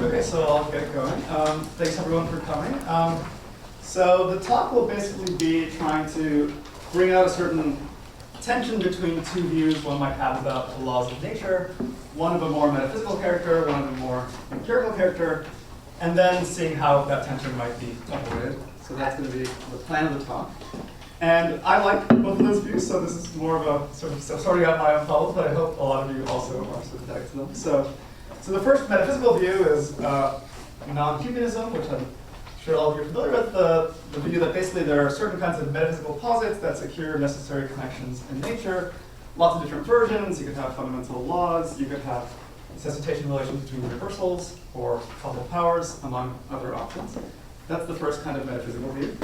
Okay, so I'll get going. Thanks everyone for coming. So the talk will basically be trying to bring out a certain tension between two views one might have about the laws of nature, one of a more metaphysical character, one of a more empirical character, and then seeing how that tension might be avoided. So that's going to be the plan of the talk. And I like both of those views, so this is more of a sort of sorting out my own problems, but I hope a lot of you also are sympathetic to them. So the first metaphysical view is Non-Humanism, which I'm sure all of you are familiar with, the view that basically there are certain kinds of metaphysical posits that secure necessary connections in nature. Lots of different versions. You could have fundamental laws. You could have necessitation relations between universals or causal powers, among other options. That's the first kind of metaphysical view.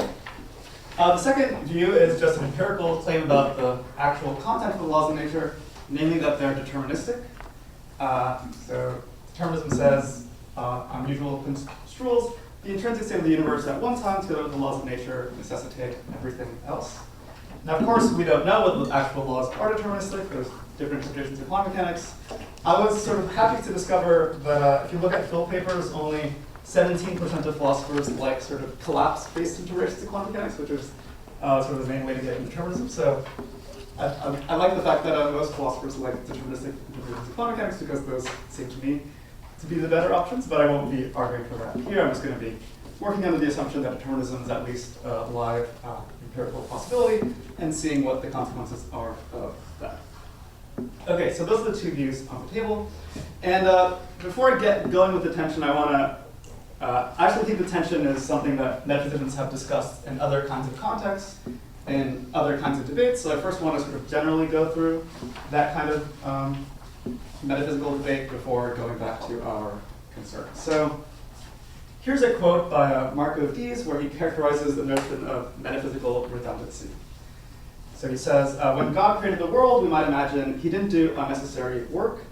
The second view is just an empirical claim about the actual content of the laws of nature, namely that they're deterministic. So determinism says, on usual construals, the intrinsic state of the universe at one time, together with the laws of nature, necessitate everything else. Now, of course, we don't know what the actual laws are deterministic. There's different interpretations of quantum mechanics. I was sort of happy to discover that if you look at field papers, only 17% of philosophers like sort of collapse-based interpretations of quantum mechanics, which is sort of the main way to get determinism. So I like the fact that most philosophers like deterministic interpretations of quantum mechanics because those seem to me to be the better options, but I won't be arguing for that here. I'm just going to be working under the assumption that determinism is at least a live empirical possibility and seeing what the consequences are of that. Okay, so those are the two views on the table. And before I get going with the tension, I want to I actually think the tension is something that metaphysicians have discussed in other kinds of contexts, in other kinds of debates. So I first want to sort of generally go through that kind of metaphysical debate before going back to our concern. So here's a quote by Marco Dies where he characterizes the notion of metaphysical redundancy. So he says, when God created the world, we might imagine he didn't do unnecessary work.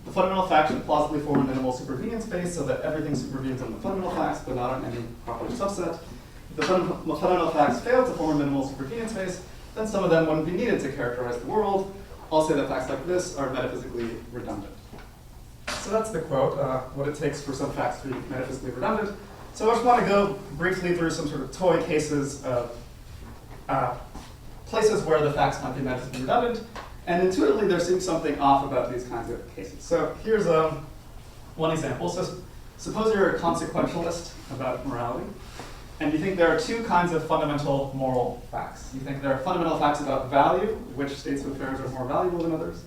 The fundamental facts should plausibly form a minimal supervenience space so that everything supervenes on the fundamental facts, but not on any proper subset. If the fundamental facts fail to form a minimal supervenience space, then some of them wouldn't be needed to characterize the world. I'll say that facts like this are metaphysically redundant. So that's the quote, what it takes for some facts to be metaphysically redundant. So I just want to go briefly through some sort of toy cases of places where the facts might be metaphysically redundant. And intuitively, there seems something off about these kinds of cases. So here's one example. So suppose you're a consequentialist about morality, and you think there are two kinds of fundamental moral facts. You think there are fundamental facts about value, which states of affairs are more valuable than others.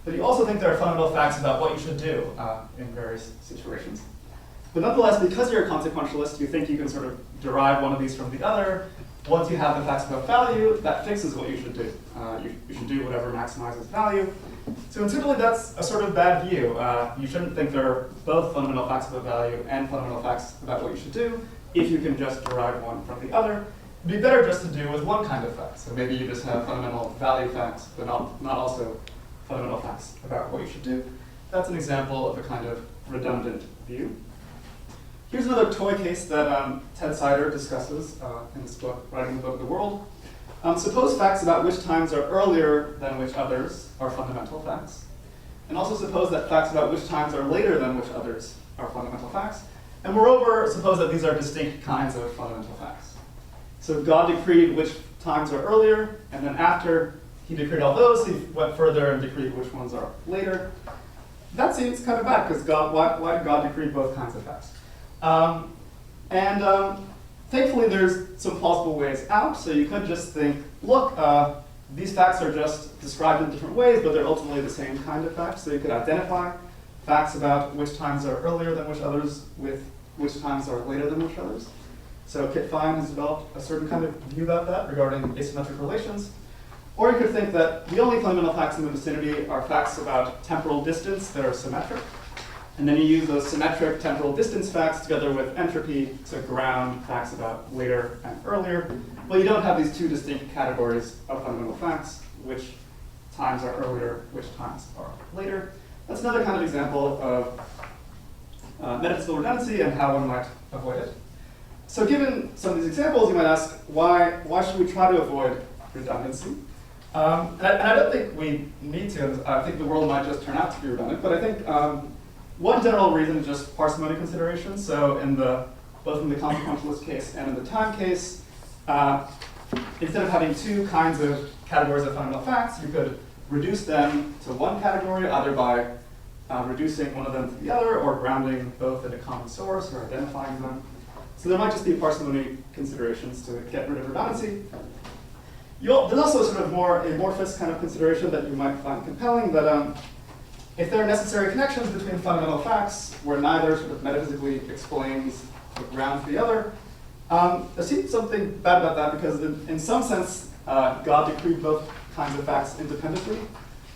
But you also think there are fundamental facts about what you should do in various situations. But nonetheless, because you're a consequentialist, you think you can sort of derive one of these from the other. Once you have the facts about value, that fixes what you should do. You should do whatever maximizes value. So intuitively, that's a sort of bad view. You shouldn't think there are both fundamental facts about value and fundamental facts about what you should do if you can just derive one from the other. It'd be better just to do with one kind of fact. So maybe you just have fundamental value facts, but not also fundamental facts about what you should do. That's an example of a kind of redundant view. Here's another toy case that Ted Sider discusses in his book, Writing the Book of the World. Suppose facts about which times are earlier than which others are fundamental facts. And also suppose that facts about which times are later than which others are fundamental facts. And moreover, suppose that these are distinct kinds of fundamental facts. So God decreed which times are earlier, and then after he decreed all those, he went further and decreed which ones are later. That seems kind of bad, because why did God decree both kinds of facts? Thankfully, there's some plausible ways out. So you could just think, look, these facts are just described in different ways, but they're ultimately the same kind of facts. So you could identify facts about which times are earlier than which others with which times are later than which others. So Kit Fine has developed a certain kind of view about that regarding asymmetric relations. Or you could think that the only fundamental facts in the vicinity are facts about temporal distance that are symmetric. And then you use those symmetric temporal distance facts together with entropy to ground facts about later and earlier. Well, you don't have these two distinct categories of fundamental facts, which times are earlier, which times are later. That's another kind of example of metaphysical redundancy and how one might avoid it. So given some of these examples, you might ask, why should we try to avoid redundancy? And I don't think we need to. I think the world might just turn out to be redundant, but I think One general reason is just parsimony consideration. So both in the consequentialist case and in the time case, instead of having two kinds of categories of fundamental facts, you could reduce them to one category, either by reducing one of them to the other, or grounding both in a common source, or identifying them. So there might just be parsimony considerations to get rid of redundancy. There's also sort of more amorphous kind of consideration that you might find compelling, that if there are necessary connections between fundamental facts, where neither sort of metaphysically explains or grounds the other, there seems something bad about that, because in some sense, God decreed both kinds of facts independently.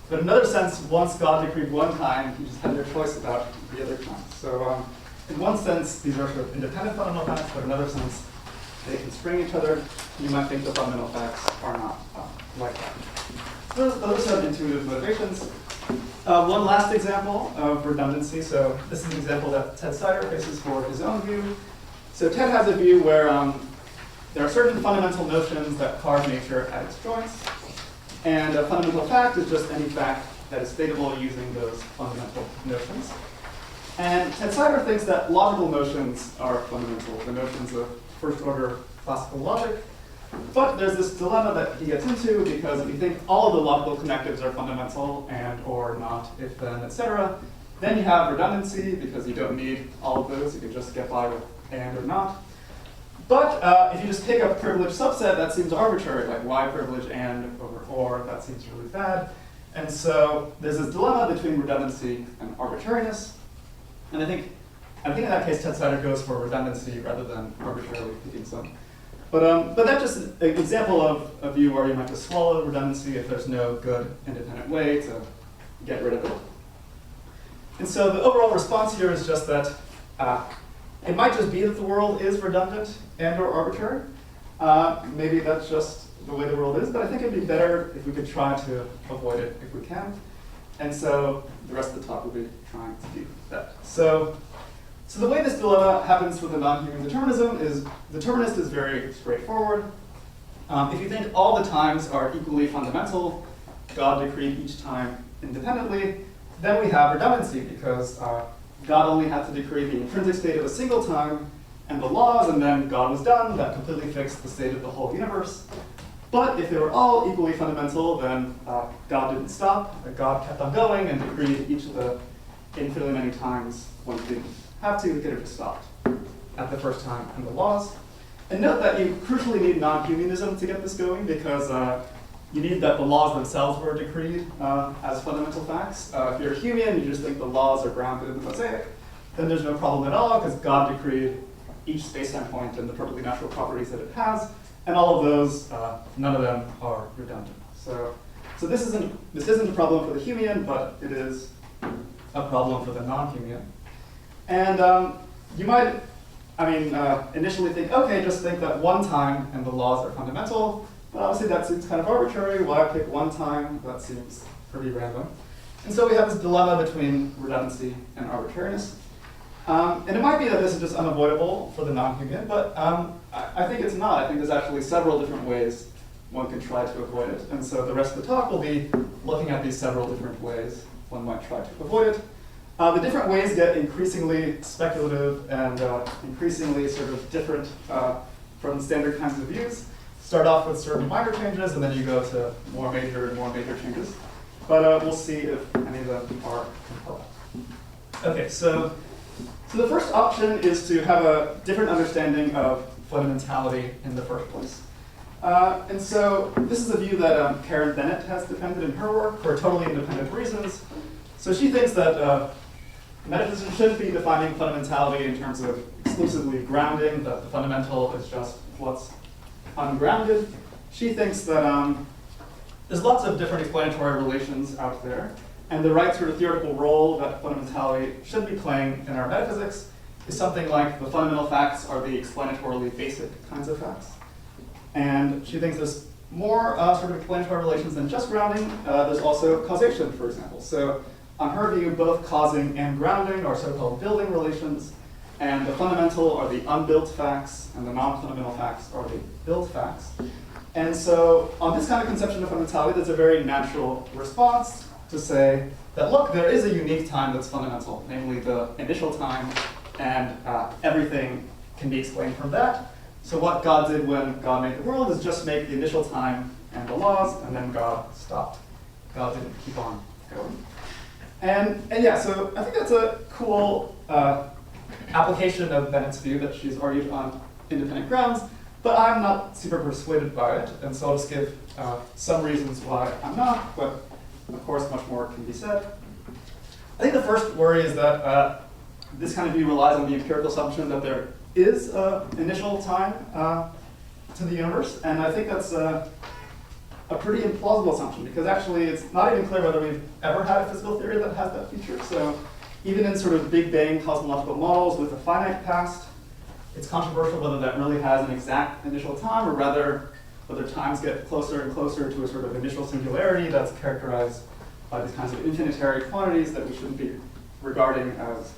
But in another sense, once God decreed one kind, you just had no choice about the other kind. So in one sense, these are sort of independent fundamental facts, but in another sense, they constrain each other. You might think the fundamental facts are not like that. So those are sort of intuitive motivations. One last example of redundancy. So this is an example that Ted Sider faces for his own view. So Ted has a view where there are certain fundamental notions that carve nature at its joints. And a fundamental fact is just any fact that is statable using those fundamental notions. And Ted Sider thinks that logical notions are fundamental, the notions of first-order classical logic. But there's this dilemma that he gets into, because if you think all of the logical connectives are fundamental and or not, if then, etc., then you have redundancy, because you don't need all of those. You can just get by with and or not. But if you just take a privileged subset, that seems arbitrary, like why privilege and over or, that seems really bad. And so there's this dilemma between redundancy and arbitrariness. And I think in that case, Ted Sider goes for redundancy rather than arbitrarily picking some. But that's just an example of a view where you might just swallow redundancy if there's no good independent way to get rid of it. And so the overall response here is just that it might just be that the world is redundant and or arbitrary. Maybe that's just the way the world is, but I think it'd be better if we could try to avoid it if we can. And so the rest of the talk will be trying to do that. So the way this dilemma happens with the non-human determinism is, determinist is very straightforward. If you think all the times are equally fundamental, God decreed each time independently, then we have redundancy, because God only had to decree the intrinsic state of a single time and the laws, and then God was done. That completely fixed the state of the whole universe. But if they were all equally fundamental, then God didn't stop. God kept on going and decreed each of the infinitely many times when he didn't have to, he could have just stopped at the first time in the laws. And note that you crucially need non-humanism to get this going, because you need that the laws themselves were decreed as fundamental facts. If you're a Humean, you just think the laws are grounded in the Mosaic, then there's no problem at all, because God decreed each space-time point and the perfectly natural properties that it has, and all of those, none of them are redundant. So this isn't a problem for the Humean, but it is a problem for the non-Humean. And you might, initially think, okay, just think that one time and the laws are fundamental. But obviously that seems kind of arbitrary. Why pick one time? That seems pretty random. And so we have this dilemma between redundancy and arbitrariness. And it might be that this is just unavoidable for the non-Humean, but I think it's not. I think there's actually several different ways one can try to avoid it. And so the rest of the talk will be looking at these several different ways one might try to avoid it. The different ways get increasingly speculative and increasingly sort of different from standard kinds of views. Start off with certain minor changes, and then you go to more major and more major changes. But we'll see if any of them are compelling. Okay, so the first option is to have a different understanding of fundamentality in the first place. And so this is a view that Karen Bennett has defended in her work for totally independent reasons. So she thinks that metaphysics shouldn't be defining fundamentality in terms of exclusively grounding, that the fundamental is just what's ungrounded. She thinks that there's lots of different explanatory relations out there, and the right sort of theoretical role that fundamentality should be playing in our metaphysics is something like the fundamental facts are the explanatorily basic kinds of facts. And she thinks there's more sort of explanatory relations than just grounding. There's also causation, for example. So on her view, both causing and grounding are so-called building relations, and the fundamental are the unbuilt facts, and the non-fundamental facts are the built facts. And so on this kind of conception of fundamentality, there's a very natural response, to say that, look, there is a unique time that's fundamental, namely the initial time, and everything can be explained from that. So what God did when God made the world is just make the initial time and the laws, and then God stopped. God didn't keep on going. And yeah, so I think that's a cool application of Bennett's view that she's argued on independent grounds, but I'm not super persuaded by it, and so I'll just give some reasons why I'm not, but of course much more can be said. I think the first worry is that this kind of view relies on the empirical assumption that there is an initial time to the universe, and I think that's a pretty implausible assumption, because actually it's not even clear whether we've ever had a physical theory that has that feature. So even in sort of Big Bang cosmological models with a finite past, it's controversial whether that really has an exact initial time, or rather whether times get closer and closer to a sort of initial singularity that's characterized by these kinds of infinitary quantities that we shouldn't be regarding as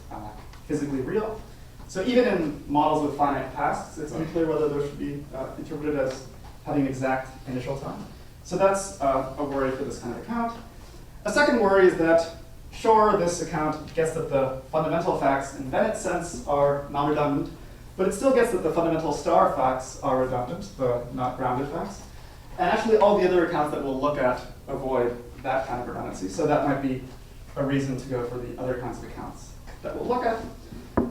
physically real. So even in models with finite pasts, it's unclear whether those should be interpreted as having an exact initial time. So that's a worry for this kind of account. A second worry is that, sure, this account gets that the fundamental facts in Bennett's sense are non-redundant, but it still gets that the fundamental star facts are redundant, the not grounded facts. And actually all the other accounts that we'll look at avoid that kind of redundancy. So that might be a reason to go for the other kinds of accounts that we'll look at.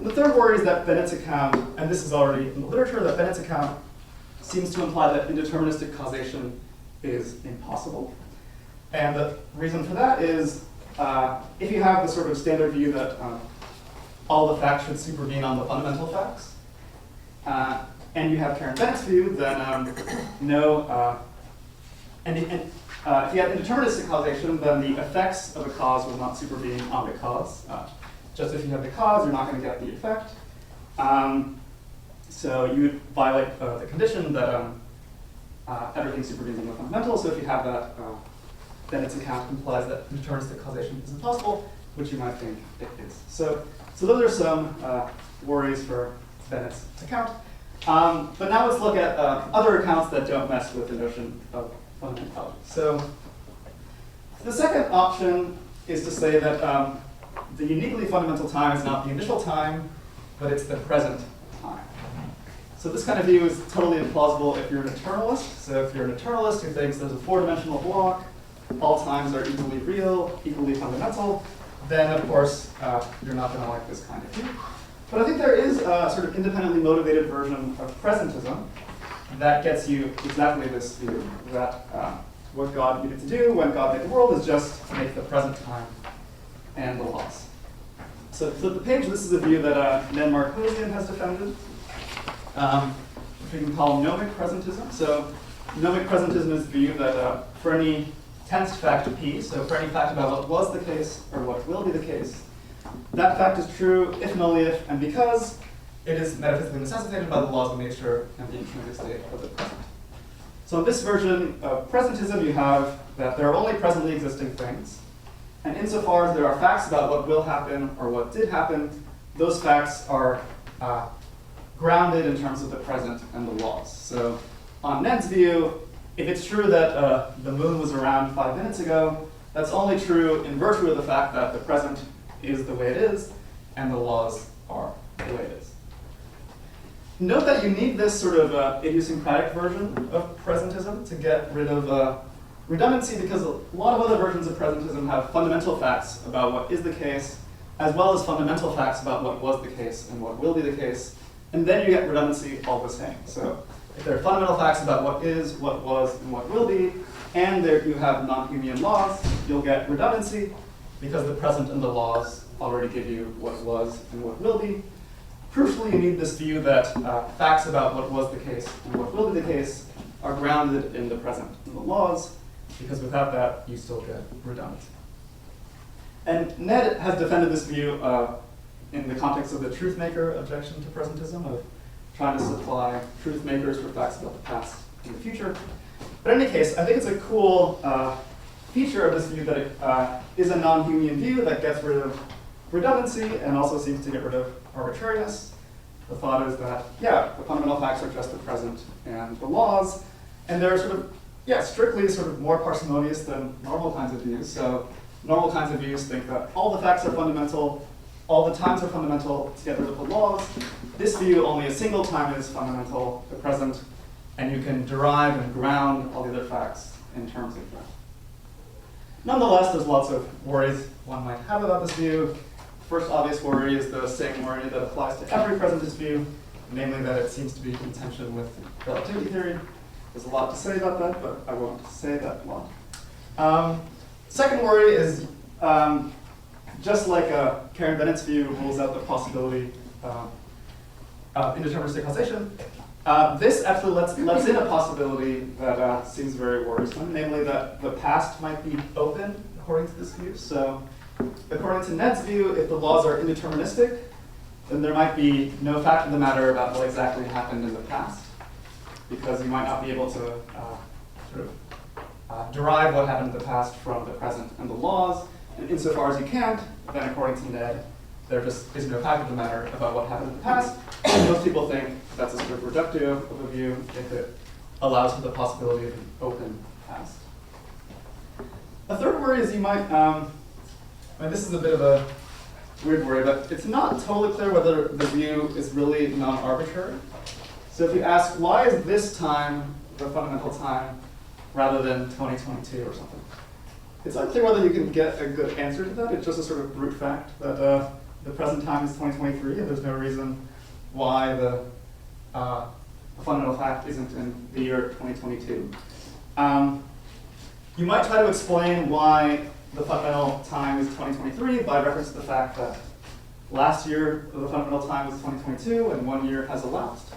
The third worry is that Bennett's account, and this is already in the literature, that Bennett's account seems to imply that indeterministic causation is impossible. And the reason for that is if you have the sort of standard view that all the facts should supervene on the fundamental facts, and you have Karen Bennett's view, then if you have indeterministic causation, then the effects of a cause will not supervene on the cause. Just if you have the cause, you're not going to get the effect. So you would violate the condition that everything supervenes on the fundamental. So if you have that, Bennett's account implies that deterministic causation is impossible, which you might think it is. So those are some worries for Bennett's account. But now let's look at other accounts that don't mess with the notion of fundamentality. So the second option is to say that the uniquely fundamental time is not the initial time, but it's the present time. So this kind of view is totally implausible if you're an eternalist. So if you're an eternalist who thinks there's a four-dimensional block, all times are equally real, equally fundamental, then of course you're not going to like this kind of view. But I think there is a sort of independently motivated version of presentism that gets you exactly this view, that what God needed to do when God made the world is just make the present time and the laws. So flip the page. This is a view that Dalhousie has defended, which we can call gnomic presentism. So gnomic presentism is the view that for any tensed fact P, so for any fact about what was the case or what will be the case, that fact is true if and only if and because it is metaphysically necessitated by the laws of nature and the intrinsic state of the present. So in this version of presentism, you have that there are only presently existing things. And insofar as there are facts about what will happen or what did happen, those facts are grounded in terms of the present and the laws. So on Ned's view, if it's true that the moon was around 5 minutes ago, that's only true in virtue of the fact that the present is the way it is, and the laws are the way it is. Note that you need this sort of idiosyncratic version of presentism to get rid of redundancy, because a lot of other versions of presentism have fundamental facts about what is the case, as well as fundamental facts about what was the case and what will be the case, and then you get redundancy all the same. So if there are fundamental facts about what is, what was, and what will be, and there you have non-Humean laws, you'll get redundancy, because the present and the laws already give you what was and what will be. Crucially, you need this view that facts about what was the case and what will be the case are grounded in the present and the laws, because without that, you still get redundancy. And Ned has defended this view in the context of the truth maker objection to presentism, of trying to supply truth makers for facts about the past and the future. But in any case, I think it's a cool feature of this view that it is a non-Humean view that gets rid of redundancy and also seems to get rid of arbitrariness. The thought is that, yeah, the fundamental facts are just the present and the laws, and they're sort of, yeah, strictly sort of more parsimonious than normal kinds of views. So normal kinds of views think that all the facts are fundamental, all the times are fundamental together with the laws. This view, only a single time is fundamental, the present, and you can derive and ground all the other facts in terms of that. Nonetheless, there's lots of worries one might have about this view. The first obvious worry is the same worry that applies to every presentist view, namely that it seems to be in tension with relativity theory. There's a lot to say about that, but I won't say that lot. Second worry is just like Karen Bennett's view rules out the possibility of indeterministic causation. This actually lets in a possibility that seems very worrisome, namely that the past might be open according to this view. So according to Ned's view, if the laws are indeterministic, then there might be no fact of the matter about what exactly happened in the past, because you might not be able to derive what happened in the past from the present and the laws. And insofar as you can't, then according to Ned, there just is no fact of the matter about what happened in the past. And most people think that's a sort of reductio of a view if it allows for the possibility of an open past. A third worry is you might, this is a bit of a weird worry, but it's not totally clear whether the view is really non-arbitrary. So if you ask, why is this time the fundamental time rather than 2022 or something? It's unclear whether you can get a good answer to that. It's just a sort of brute fact that the present time is 2023, and there's no reason why the fundamental fact isn't in the year 2022. You might try to explain why the fundamental time is 2023 by reference to the fact that last year the fundamental time was 2022 and 1 year has elapsed.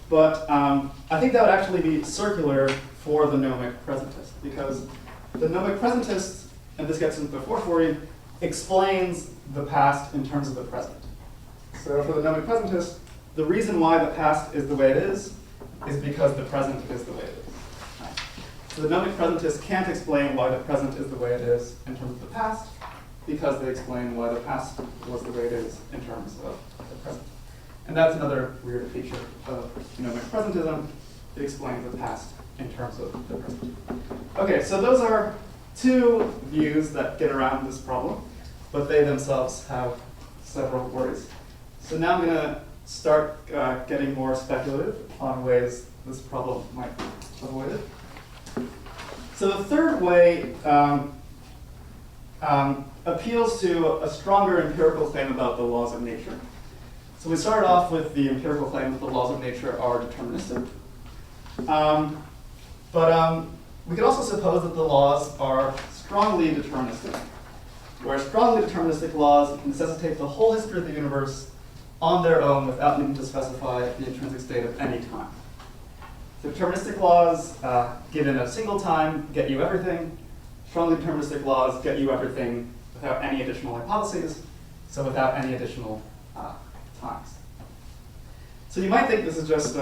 But I think that would actually be circular for the gnomic presentist, because the gnomic presentist, and this gets into the fourth worry, explains the past in terms of the present. So for the gnomic presentist, the reason why the past is the way it is because the present is the way it is. So the gnomic presentist can't explain why the present is the way it is in terms of the past, because they explain why the past was the way it is in terms of the present. And that's another weird feature of gnomic presentism. It explains the past in terms of the present. Okay, so those are two views that get around this problem, but they themselves have several worries. So now I'm going to start getting more speculative on ways this problem might be avoided. So the third way appeals to a stronger empirical claim about the laws of nature. So we started off with the empirical claim that the laws of nature are deterministic. But we could also suppose that the laws are strongly deterministic, where strongly deterministic laws necessitate the whole history of the universe on their own without needing to specify the intrinsic state of any time. So deterministic laws, given a single time, get you everything. Strongly deterministic laws get you everything without any additional hypotheses, so without any additional times. So you might think this is just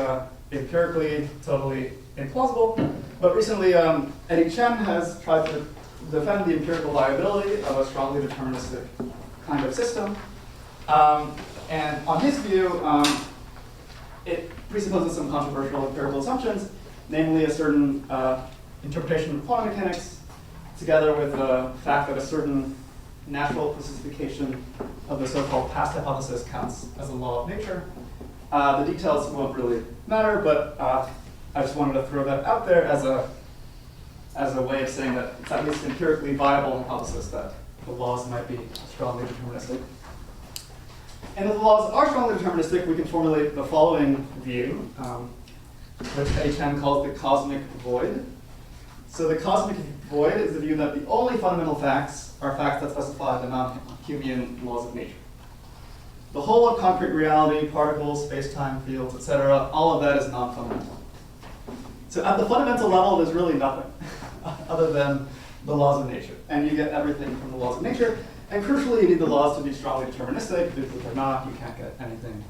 empirically totally implausible, but recently Eddie Chen has tried to defend the empirical viability of a strongly deterministic kind of system. And on his view, it presupposes some controversial empirical assumptions, namely a certain interpretation of quantum mechanics, together with the fact that a certain natural classification of the so-called past hypothesis counts as a law of nature. The details won't really matter, but I just wanted to throw that out there as a way of saying that it's at least an empirically viable hypothesis that the laws might be strongly deterministic. And if the laws are strongly deterministic, we can formulate the following view, which Eddie Chen calls the cosmic void. So the cosmic void is the view that the only fundamental facts are facts that specify the non-Humean laws of nature. The whole of concrete reality, particles, space-time, fields, etc., all of that is non-fundamental. So at the fundamental level, there's really nothing other than the laws of nature. And you get everything from the laws of nature. And crucially, you need the laws to be strongly deterministic, because if they're not, you can't get anything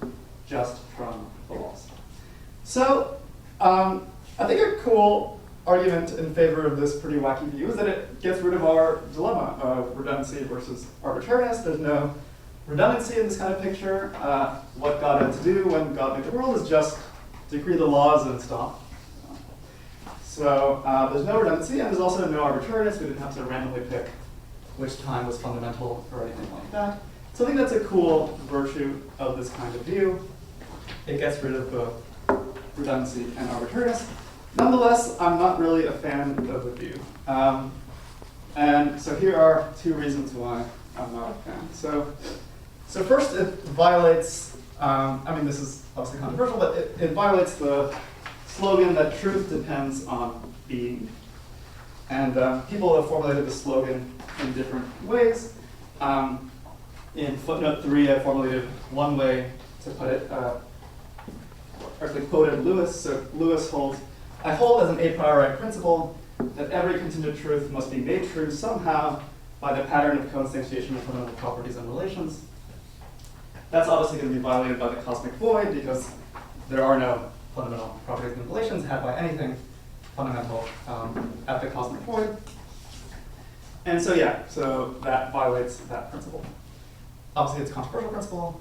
just from the laws. So I think a cool argument in favor of this pretty wacky view is that it gets rid of our dilemma of redundancy versus arbitrariness. There's no redundancy in this kind of picture. What God had to do when God made the world is just decree the laws and stop. So there's no redundancy, and there's also no arbitrariness. We didn't have to randomly pick which time was fundamental or anything like that. So I think that's a cool virtue of this kind of view. It gets rid of both redundancy and arbitrariness. Nonetheless, I'm not really a fan of the view. And so here are two reasons why I'm not a fan. So first, it violates, I mean, this is obviously controversial, but it violates the slogan that truth depends on being. And people have formulated the slogan in different ways. In footnote 3, I formulated one way to put it. Actually quoted Lewis. So Lewis holds, I hold as an a priori principle that every contingent truth must be made true somehow by the pattern of coinstantiation of fundamental properties and relations. That's obviously going to be violated by the cosmic void because there are no fundamental properties and relations had by anything fundamental at the cosmic void. And so yeah, so that violates that principle. Obviously it's a controversial principle.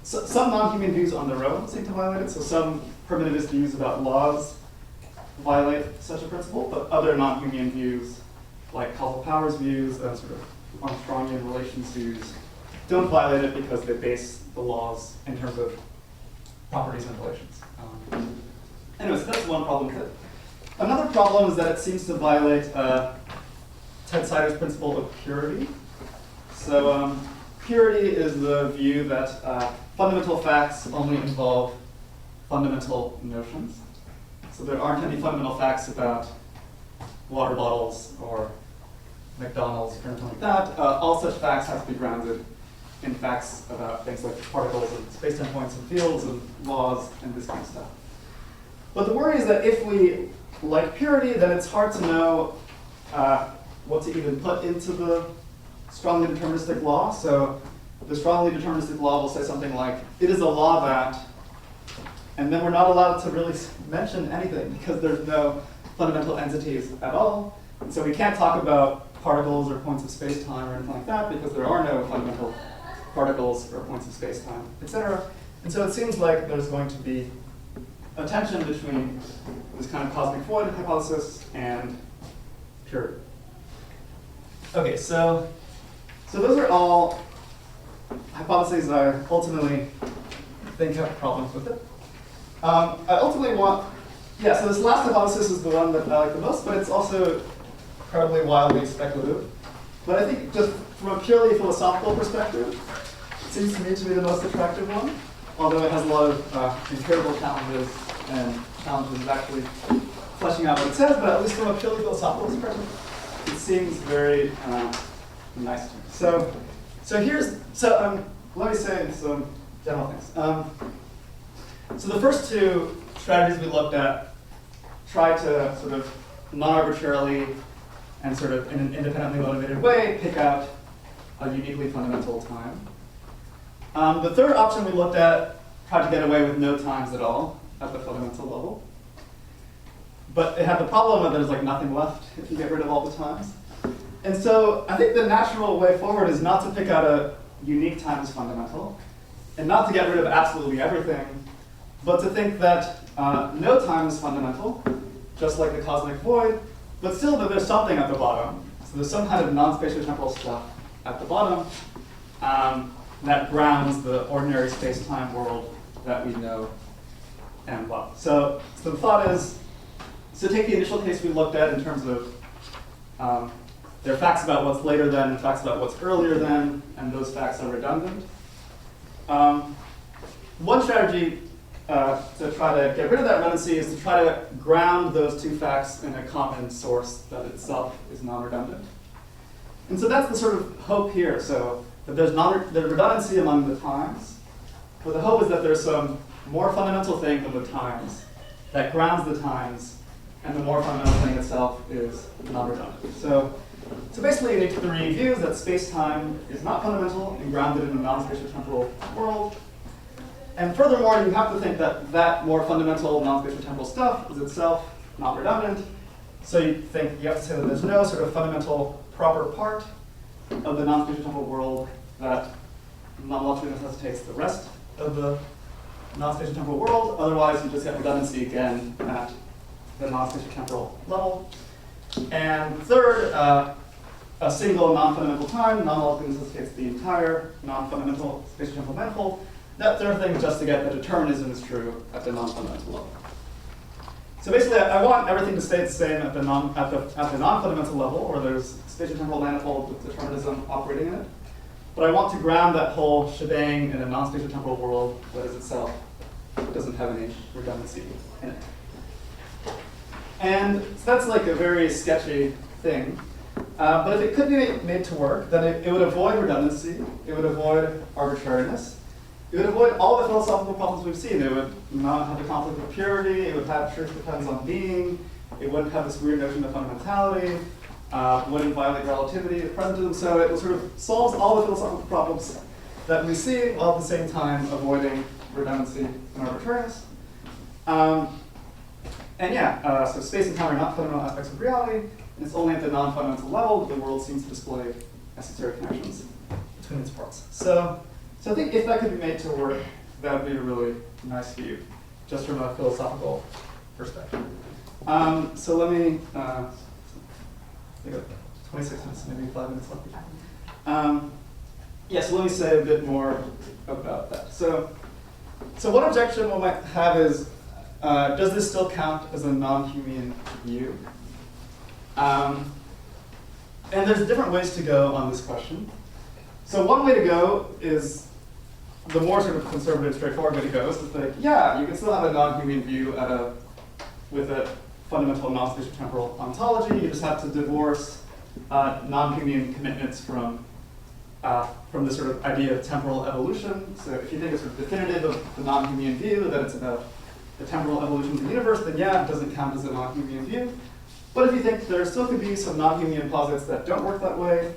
So, some non-human views on their own seem to violate it. So some primitivist views about laws violate such a principle, but other non-Humean views, like causal powers views and sort of Armstrongian relations views, don't violate it because they base the laws in terms of properties and relations. Anyways, that's one problem with it. Another problem is that it seems to violate Ted Sider's principle of purity. So purity is the view that fundamental facts only involve fundamental notions. So there aren't any fundamental facts about water bottles or McDonald's or anything like that. All such facts have to be grounded in facts about things like particles and space-time points and fields and laws and this kind of stuff. But the worry is that if we like purity, then it's hard to know what to even put into the strongly deterministic law. So the strongly deterministic law will say something like, it is a law that, and then we're not allowed to really mention anything because there's no fundamental entities at all. And so we can't talk about particles or points of space-time or anything like that because there are no fundamental particles or points of space-time, etc. And so it seems like there's going to be a tension between this kind of cosmic void hypothesis and purity. Okay, so those are all hypotheses I ultimately think have problems with it. I ultimately want, so this last hypothesis is the one that I like the most, but it's also incredibly wildly speculative. But I think just from a purely philosophical perspective, it seems to me to be the most attractive one, although it has a lot of empirical challenges and challenges of actually fleshing out what it says, but at least from a purely philosophical perspective, it seems very nice to me. So let me say some general things. So the first two strategies we looked at try to sort of non-arbitrarily and sort of in an independently motivated way pick out a uniquely fundamental time. The third option we looked at tried to get away with no times at all at the fundamental level. But it had the problem that there's like nothing left if you get rid of all the times. And so I think the natural way forward is not to pick out a unique time as fundamental, and not to get rid of absolutely everything, but to think that no time is fundamental, just like the cosmic void, but still that there's something at the bottom. So there's some kind of non-spatiotemporal stuff at the bottom that grounds the ordinary space-time world that we know and love. So the thought is, so take the initial case we looked at in terms of there are facts about what's later than and facts about what's earlier than, and those facts are redundant. One strategy to try to get rid of that redundancy is to try to ground those two facts in a common source that itself is non-redundant. And so that's the sort of hope here. So that there's redundancy among the times, but the hope is that there's some more fundamental thing than the times that grounds the times, and the more fundamental thing itself is non-redundant. So basically you need three views that space-time is not fundamental and grounded in a non-spatiotemporal world. And furthermore, you have to think that that more fundamental non-spatiotemporal stuff is itself not redundant. So you have to say that there's no sort of fundamental proper part of the non-spatiotemporal world that non-logically necessitates the rest of the non-spatiotemporal world. Otherwise, you just get redundancy again at the non-spatiotemporal level. And third, a single non-fundamental time, non-logically necessitates the entire non-fundamental spatiotemporal manifold. That third thing is just to get that determinism is true at the non-fundamental level. So basically, I want everything to stay the same at the non-fundamental level, where there's spatiotemporal manifold with determinism operating in it. But I want to ground that whole shebang in a non-spatiotemporal world that is itself doesn't have any redundancy in it. And so that's like a very sketchy thing. But if it could be made to work, then it would avoid redundancy, it would avoid arbitrariness, it would avoid all the philosophical problems we've seen. It would not have the conflict of purity, it would have truth depends on being, it wouldn't have this weird notion of fundamentality, wouldn't violate relativity, presentism. So it sort of solves all the philosophical problems that we see, while at the same time avoiding redundancy and arbitrariness. And yeah, so space and time are not fundamental aspects of reality, and it's only at the non-fundamental level that the world seems to display necessary connections between its parts. So I think if that could be made to work, that would be a really nice view, just from a philosophical perspective. So let me, I got 26 minutes, maybe 5 minutes left. Yeah, so let me say a bit more about that. So one objection one might have is, does this still count as a non-Humean view? And there's different ways to go on this question. So one way to go is, the more sort of conservative, straightforward way to go is to think, yeah, you can still have a non-Humean view with a fundamental non-spatiotemporal ontology. You just have to divorce non-Humean commitments from this sort of idea of temporal evolution. So if you think it's sort of definitive of the non-Humean view, that it's about the temporal evolution of the universe, then yeah, it doesn't count as a non-Humean view. But if you think there still could be some non-Humean posits that don't work that way,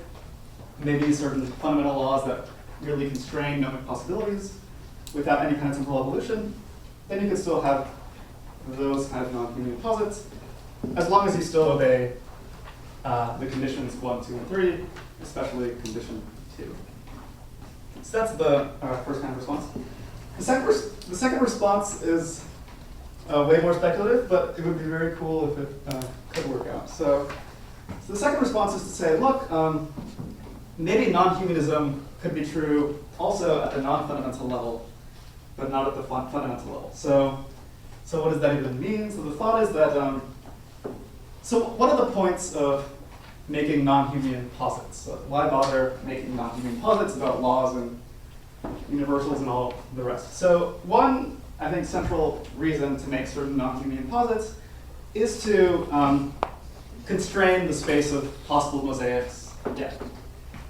maybe certain fundamental laws that really constrain gnomic possibilities without any kind of temporal evolution, then you can still have those kind of non-Humean posits, as long as you still obey the conditions 1, 2, and 3, especially condition 2. So that's the first kind of response. The second response is way more speculative, but it would be very cool if it could work out. So the second response is to say, look, maybe non-humanism could be true also at the non-fundamental level, but not at the fundamental level. So what does that even mean? So the thought is that, so what are the points of making non-Humean posits? So why bother making non-Humean posits about laws and universals and all the rest? So one, I think, central reason to make certain non-Humean posits is to constrain the space of possible mosaics. Yeah.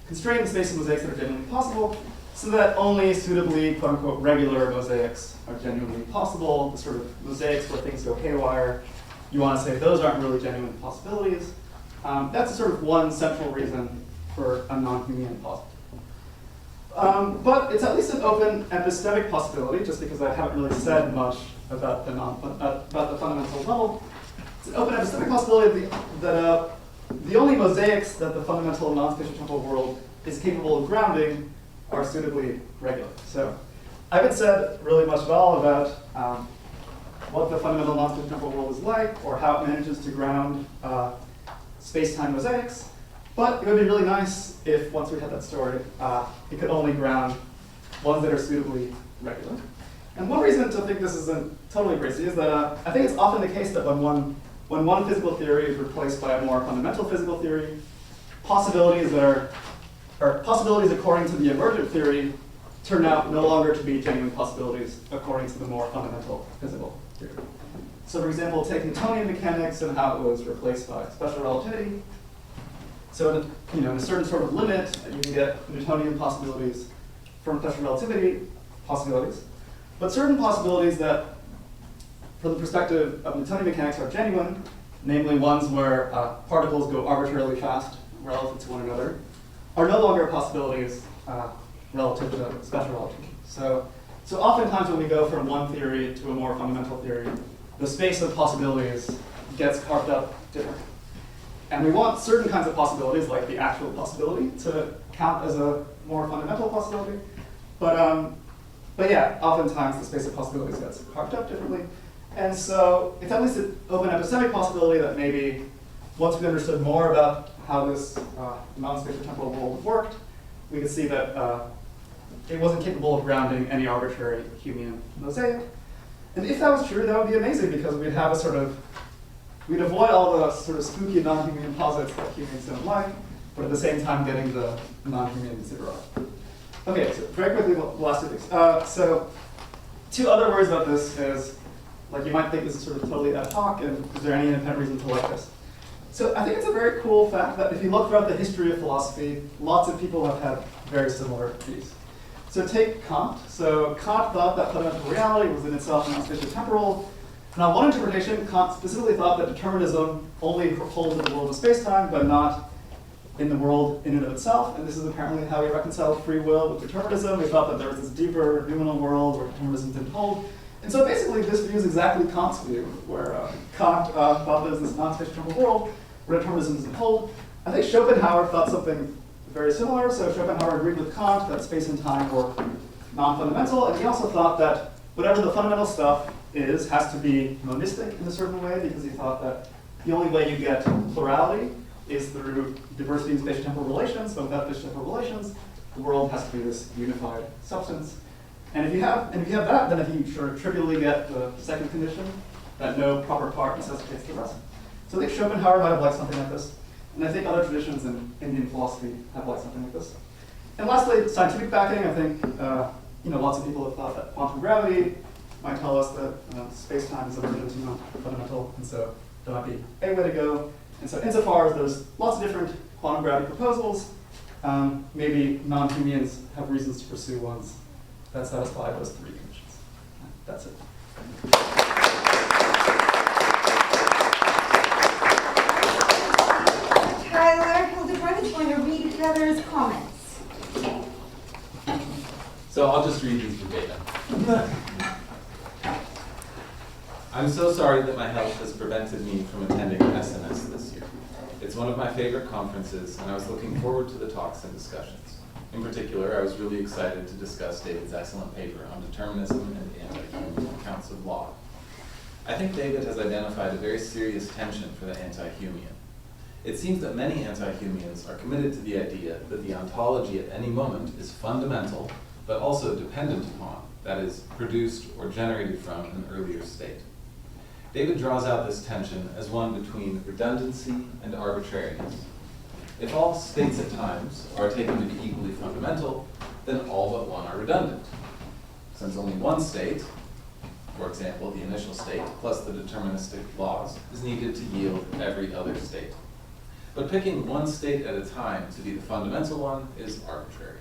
Constrain the space of mosaics that are genuinely possible, so that only suitably, quote unquote, regular mosaics are genuinely possible. The sort of mosaics where things go haywire, you want to say those aren't really genuine possibilities. That's a sort of one central reason for a non-Humean posit. But it's at least an open epistemic possibility, just because I haven't really said much about the fundamental level. It's an open epistemic possibility that the only mosaics that the fundamental non-spatiotemporal world is capable of grounding are suitably regular. So I haven't said really much at all about what the fundamental non-spatiotemporal world is like, or how it manages to ground space-time mosaics. But it would be really nice if, once we had that story, it could only ground ones that are suitably regular. And one reason to think this isn't totally crazy is that I think it's often the case that when one physical theory is replaced by a more fundamental physical theory, possibilities that are possibilities according to the emergent theory turn out no longer to be genuine possibilities according to the more fundamental physical theory. So for example, take Newtonian mechanics and how it was replaced by special relativity. So in a certain sort of limit, you can get Newtonian possibilities from special relativity possibilities. But certain possibilities that, from the perspective of Newtonian mechanics, are genuine, namely ones where particles go arbitrarily fast relative to one another, are no longer possibilities relative to special relativity. So oftentimes when we go from one theory to a more fundamental theory, the space of possibilities gets carved up differently. And we want certain kinds of possibilities, like the actual possibility, to count as a more fundamental possibility. But yeah, oftentimes the space of possibilities gets carved up differently. And so it's at least an open epistemic possibility that maybe once we understood more about how this non-spatiotemporal world worked, we could see that it wasn't capable of grounding any arbitrary Humean mosaic. And if that was true, that would be amazing because we'd have a sort of, we'd avoid all the sort of spooky non-Humean posits that Humeans don't like, but at the same time getting the non-Humean zero. Okay, so very quickly, the last two things. So two other words about this is, like you might think this is sort of totally ad hoc, and is there any independent reason to like this? So I think it's a very cool fact that if you look throughout the history of philosophy, lots of people have had very similar views. So take Kant. So Kant thought that fundamental reality was in itself non-spatiotemporal. Now, one interpretation, Kant specifically thought that determinism only holds in the world of space-time, but not in the world in and of itself. And this is apparently how he reconciled free will with determinism. He thought that there was this deeper noumenal world where determinism didn't hold. And so basically, this view is exactly Kant's view, where Kant thought there was this non-spatiotemporal world where determinism doesn't hold. I think Schopenhauer thought something very similar. So Schopenhauer agreed with Kant that space and time were non-fundamental, and he also thought that whatever the fundamental stuff is has to be monistic in a certain way, because he thought that the only way you get plurality is through diversity in spatiotemporal relations, but without spatiotemporal relations, the world has to be this unified substance. And if you have that, then if you sort of trivially get the second condition, that no proper part necessitates the rest. So I think Schopenhauer might have liked something like this. And I think other traditions in Indian philosophy have liked something like this. And lastly, scientific backing. I think lots of people have thought that quantum gravity might tell us that space-time is emergent and not fundamental, and so that might be a way to go. And so insofar as there's lots of different quantum gravity proposals, maybe non-Humeans have reasons to pursue ones that satisfy those three conditions. That's it. Tyler Hildebrand is going to read Heather's comments. So I'll just read these verbatim. I'm so sorry that my health has prevented me from attending SMS this year. It's one of my favorite conferences, and I was looking forward to the talks and discussions. In particular, I was really excited to discuss David's excellent paper on determinism and anti-Humean accounts of law. I think David has identified a very serious tension for the anti-Humean. It seems that many anti-Humeans are committed to the idea that the ontology at any moment is fundamental, but also dependent upon, that is, produced or generated from an earlier state. David draws out this tension as one between redundancy and arbitrariness. If all states at times are taken to be equally fundamental, then all but one are redundant. Since only one state, for example, the initial state plus the deterministic laws, is needed to yield every other state. But picking one state at a time to be the fundamental one is arbitrary.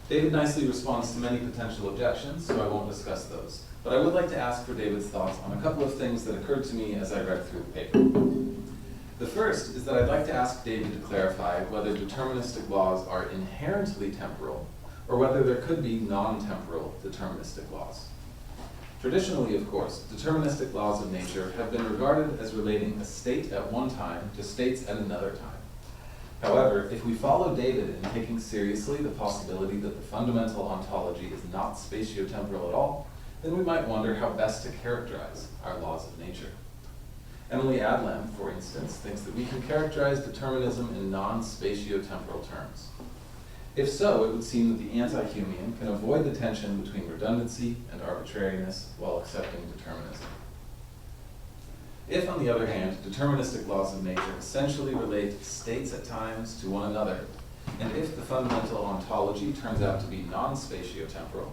David nicely responds to many potential objections, so I won't discuss those. But I would like to ask for David's thoughts on a couple of things that occurred to me as I read through the paper. The first is that I'd like to ask David to clarify whether deterministic laws are inherently temporal, or whether there could be non-temporal deterministic laws. Traditionally, of course, deterministic laws of nature have been regarded as relating a state at one time to states at another time. However, if we follow David in taking seriously the possibility that the fundamental ontology is not spatiotemporal at all, then we might wonder how best to characterize our laws of nature. Emily Adlam, for instance, thinks that we can characterize determinism in non-spatiotemporal terms. If so, it would seem that the anti-Humean can avoid the tension between redundancy and arbitrariness while accepting determinism. If, on the other hand, deterministic laws of nature essentially relate states at times to one another, and if the fundamental ontology turns out to be non-spatiotemporal,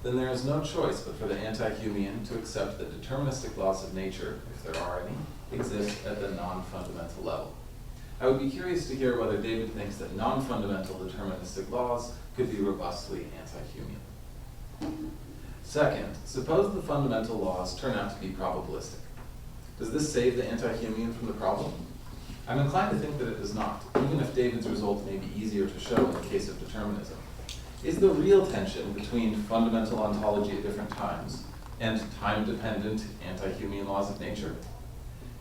then there is no choice but for the anti-Humean to accept that deterministic laws of nature, if there are any, exist at the non-fundamental level. I would be curious to hear whether David thinks that non-fundamental deterministic laws could be robustly anti-Humean. Second, suppose the fundamental laws turn out to be probabilistic. Does this save the anti-Humean from the problem? I'm inclined to think that it does not, even if David's result may be easier to show in the case of determinism. Is the real tension between fundamental ontology at different times and time-dependent anti-Humean laws of nature?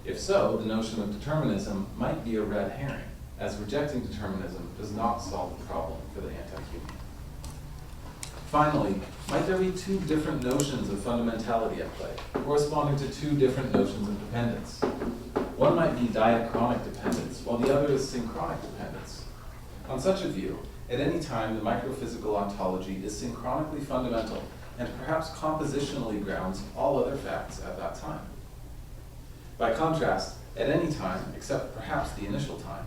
If so, the notion of determinism might be a red herring, as rejecting determinism does not solve the problem for the anti-Humean. Finally, might there be two different notions of fundamentality at play, corresponding to two different notions of dependence? One might be diachronic dependence, while the other is synchronic dependence. On such a view, at any time, the microphysical ontology is synchronically fundamental and perhaps compositionally grounds all other facts at that time. By contrast, at any time, except perhaps the initial time,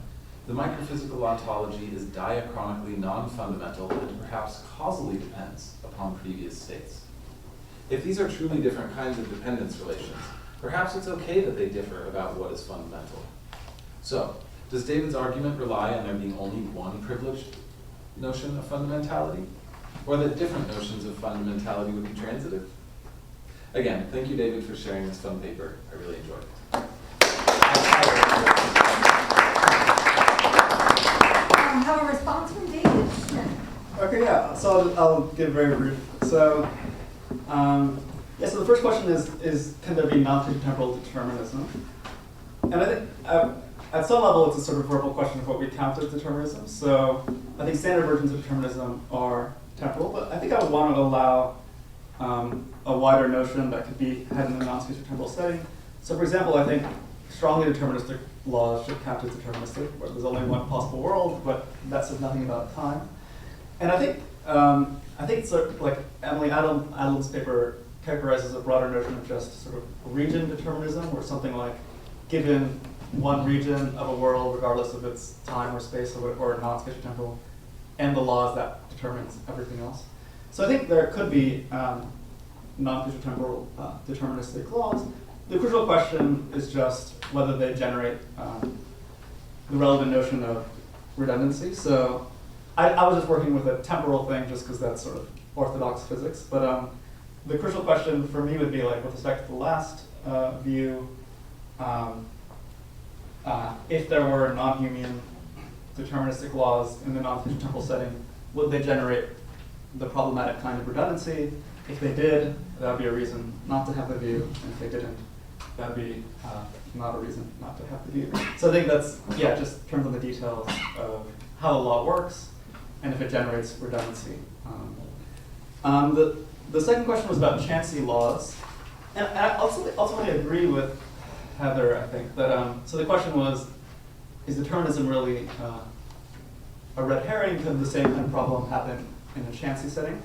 the microphysical ontology is diachronically non-fundamental and perhaps causally depends upon previous states. If these are truly different kinds of dependence relations, perhaps it's okay that they differ about what is fundamental. So, does David's argument rely on there being only one privileged notion of fundamentality? Or that different notions of fundamentality would be transitive? Again, thank you, David, for sharing this fun paper. I really enjoyed it. Have a response from David? Okay, yeah, so I'll give very brief. So, yeah, so the first question is can there be non-spatiotemporal determinism? And I think at some level it's a sort of verbal question of what we count as determinism. So I think standard versions of determinism are temporal, but I think I would want to allow a wider notion that could be had in a non-spatiotemporal setting. So for example, I think strongly deterministic laws should count as deterministic, where there's only one possible world, but that says nothing about time. And I think sort of like Emily Adam's paper characterizes a broader notion of just sort of region determinism, where something like given one region of a world, regardless of its time or space or non-spatiotemporal, and the laws that determines everything else. So I think there could be non-spatiotemporal deterministic laws. The crucial question is just whether they generate the relevant notion of redundancy. So I was just working with a temporal thing just because that's sort of orthodox physics. But the crucial question for me would be, like, with respect to the last view, if there were non-Humean deterministic laws in the non-spatiotemporal setting, would they generate the problematic kind of redundancy? If they did, that would be a reason not to have the view. And if they didn't, that would be not a reason not to have the view. So I think that's, yeah, just turns on the details of how the law works and if it generates redundancy. The second question was about chancy laws. And I ultimately agree with Heather, I think, that, so the question was, is determinism really a red herring? Could the same kind of problem happen in a chancy setting?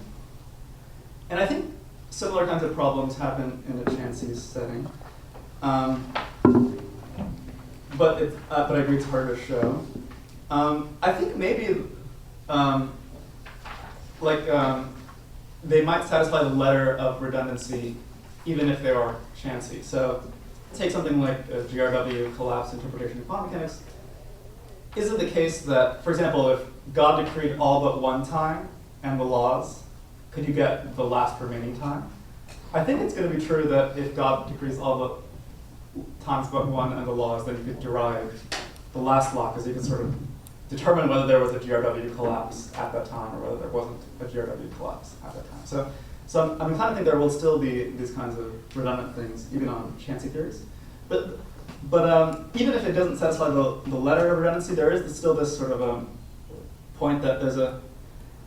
And I think similar kinds of problems happen in a chancy setting. But I agree it's hard to show. I think maybe they might satisfy the letter of redundancy even if they are chancy. So take something like a GRW collapse interpretation of quantum mechanics. Is it the case that, for example, if God decreed all but one time and the laws, could you get the last remaining time? I think it's going to be true that if God decrees all but times but one and the laws, then you could derive the last law, because you can sort of determine whether there was a GRW collapse at that time or whether there wasn't a GRW collapse at that time. So I'm inclined to think there will still be these kinds of redundant things, even on chancy theories. But even if it doesn't satisfy the letter of redundancy, there is still this sort of point that there's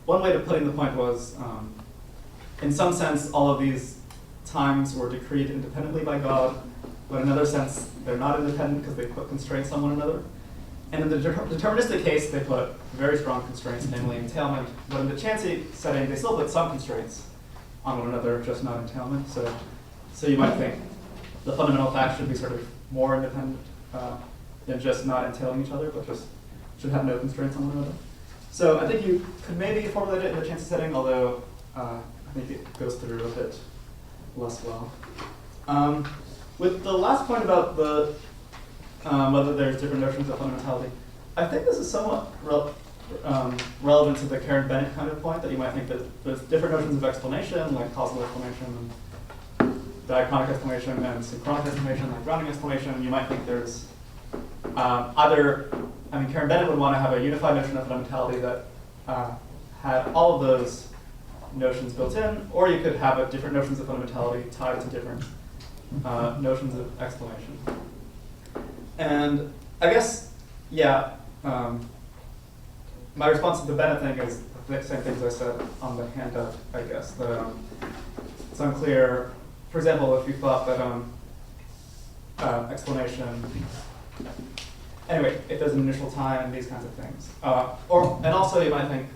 one way of putting the point was, in some sense, all of these times were decreed independently by God, but in another sense, they're not independent because they put constraints on one another. And in the deterministic case, they put very strong constraints, namely entailment. But in the chancy setting, they still put some constraints on one another, just not entailment. So you might think the fundamental facts should be sort of more independent than just not entailing each other, but just should have no constraints on one another. So I think you could maybe formulate it in the chancy setting, although I think it goes through a bit less well. With the last point about the whether there's different notions of fundamentality, I think this is somewhat relevant to the Karen Bennett kind of point, that you might think that there's different notions of explanation, like causal explanation, diachronic explanation, and synchronic explanation, like grounding explanation. You might think there's Karen Bennett would want to have a unified notion of fundamentality that had all of those notions built in, or you could have different notions of fundamentality tied to different notions of explanation. And I guess, yeah, my response to the Bennett thing is the same things I said on the handout, I guess. That it's unclear. For example, if you thought that explanation anyway, if there's an initial time and these kinds of things. And also you might think,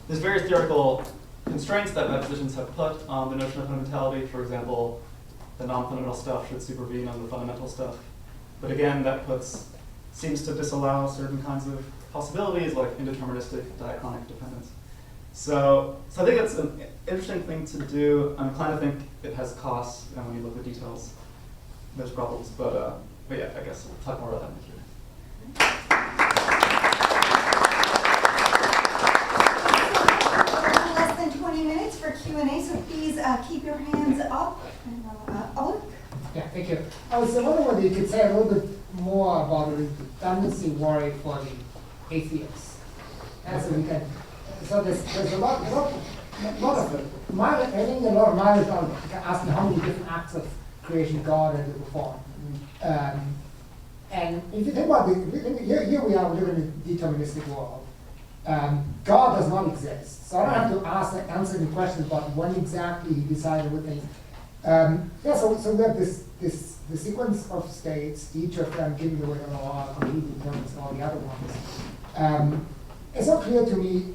there's various theoretical constraints that metaphysicians have put on the notion of fundamentality. For example, the non-fundamental stuff should supervene on the fundamental stuff. But again, that seems to disallow certain kinds of possibilities like indeterministic diachronic dependence. So I think it's an interesting thing to do. I'm inclined to think it has costs, and when you look at the details, there's problems. But yeah, I guess we'll talk more about that in the Q&A. Less than 20 minutes for Q&A, so please keep your hands up. And, Oleg? Yeah, thank you. I was wondering whether you could say a little bit more about the redundancy worry for the atheists. And so we can, so there's a lot of it. I think a lot of mileage on asking how many different acts of creation God had to perform. And if you think about here we are, we live in a deterministic world. God does not exist. So I don't have to answer any questions about when exactly he decided what things. So we have this sequence of states, each of them giving away the law, completely determines all the other ones. It's not clear to me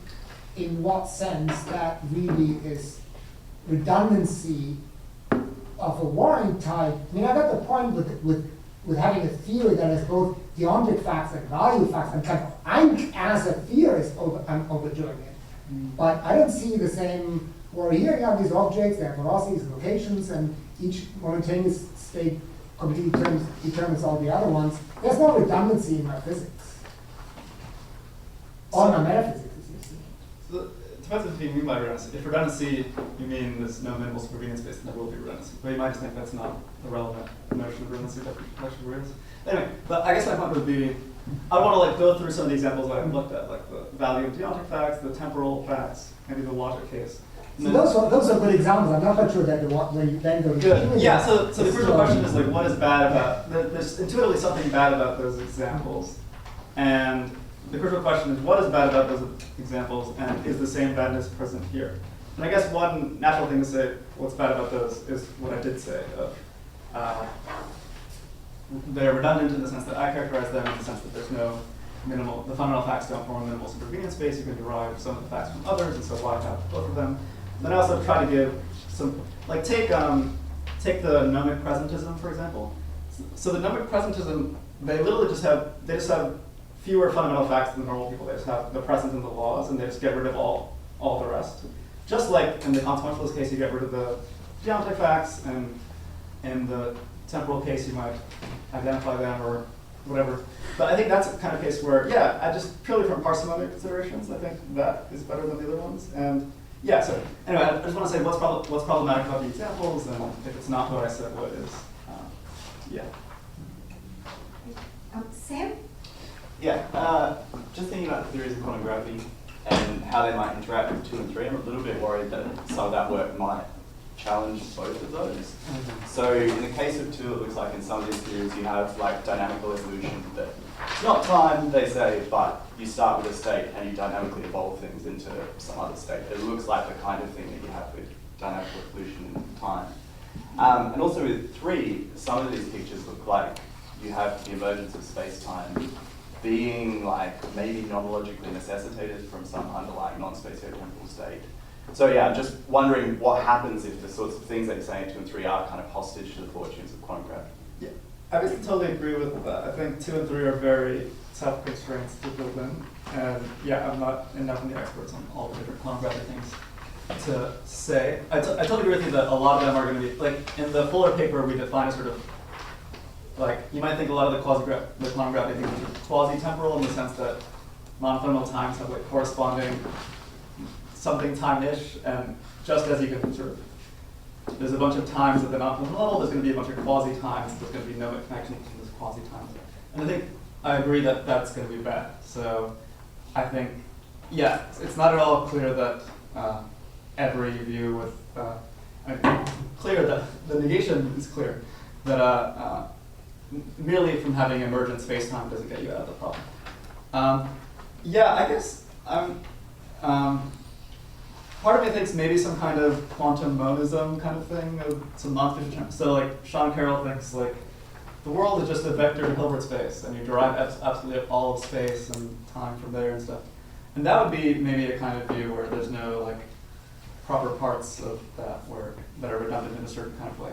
in what sense that really is redundancy of a warring type. I mean, I got the point with having a theory that has both deontic facts and value facts, and I'm as a theorist, I'm overdoing it. But I don't see the same. Well, here you have these objects, they have velocities and locations, and each momentaneous state completely determines all the other ones. There's no redundancy in my physics. Or my metaphysics, as you see. So it depends if you mean by redundancy. If redundancy, you mean there's no minimal supervenience space, then there will be redundancy. But you might just think that's not a relevant notion of redundancy. Anyway, but I guess my point would be, I want to go through some of the examples that I've looked at, like the value of deontic facts, the temporal facts, maybe the logic case. So those are good examples. I'm not quite sure that when you then go to good. Yeah, so the crucial question is like, what is bad about, there's intuitively something bad about those examples. And the crucial question is, what is bad about those examples, and is the same badness present here? And I guess one natural thing to say, what's bad about those, is what I did say, of they're redundant in the sense that I characterize them, in the sense that there's no minimal, the fundamental facts don't form a minimal supervenience space. You can derive some of the facts from others, and so why have both of them? Then I also try to give some, like take the gnomic presentism, for example. So the gnomic presentism, they literally just have fewer fundamental facts than normal people. They just have the present and the laws, and they just get rid of all the rest. Just like in the consequentialist case, you get rid of the geometry facts, and in the temporal case, you might identify them or whatever. But I think that's the kind of case where, yeah, I just purely from parsimonic considerations, I think that is better than the other ones. And yeah, so anyway, I just want to say what's problematic about the examples, and if it's not what I said, what is. Yeah. Sam? Yeah, just thinking about the theories of quantum gravity and how they might interact with 2 and 3, I'm a little bit worried that some of that work might challenge both of those. So in the case of 2, it looks like in some of these theories you have like dynamical evolution that it's not time, they say, but you start with a state and you dynamically evolve things into some other state. It looks like the kind of thing that you have with dynamical evolution in time. And also with 3, some of these pictures look like you have the emergence of space-time being like maybe non-logically necessitated from some underlying non-spatiotemporal state. So yeah, I'm just wondering what happens if the sorts of things that you're saying 2 and 3 are kind of hostage to the fortunes of quantum gravity. Yeah, I basically totally agree with that. I think 2 and 3 are very tough constraints to build in. And yeah, I'm not enough of the experts on all the different quantum gravity things to say. I totally agree with you that a lot of them are going to be, like in the Fuller paper, we define a sort of, like, you might think a lot of the quantum gravity things are quasi-temporal in the sense that non-fundamental times have like corresponding something time-ish, and just as you can sort of, there's a bunch of times at the non-fundamental level, there's going to be a bunch of quasi-times, there's going to be no connection between those quasi-times. And I think I agree that that's going to be bad. So I think, yeah, it's not at all clear that every view with, clear that the negation is clear, that merely from having emergent space-time doesn't get you out of the problem. Yeah, I guess part of me thinks maybe some kind of quantum monism kind of thing, of some non-spatiotemporal. So like Sean Carroll thinks like the world is just a vector in Hilbert space, and you derive absolutely all of space and time from there and stuff. And that would be maybe a kind of view where there's no like proper parts of that that are redundant in a certain kind of way.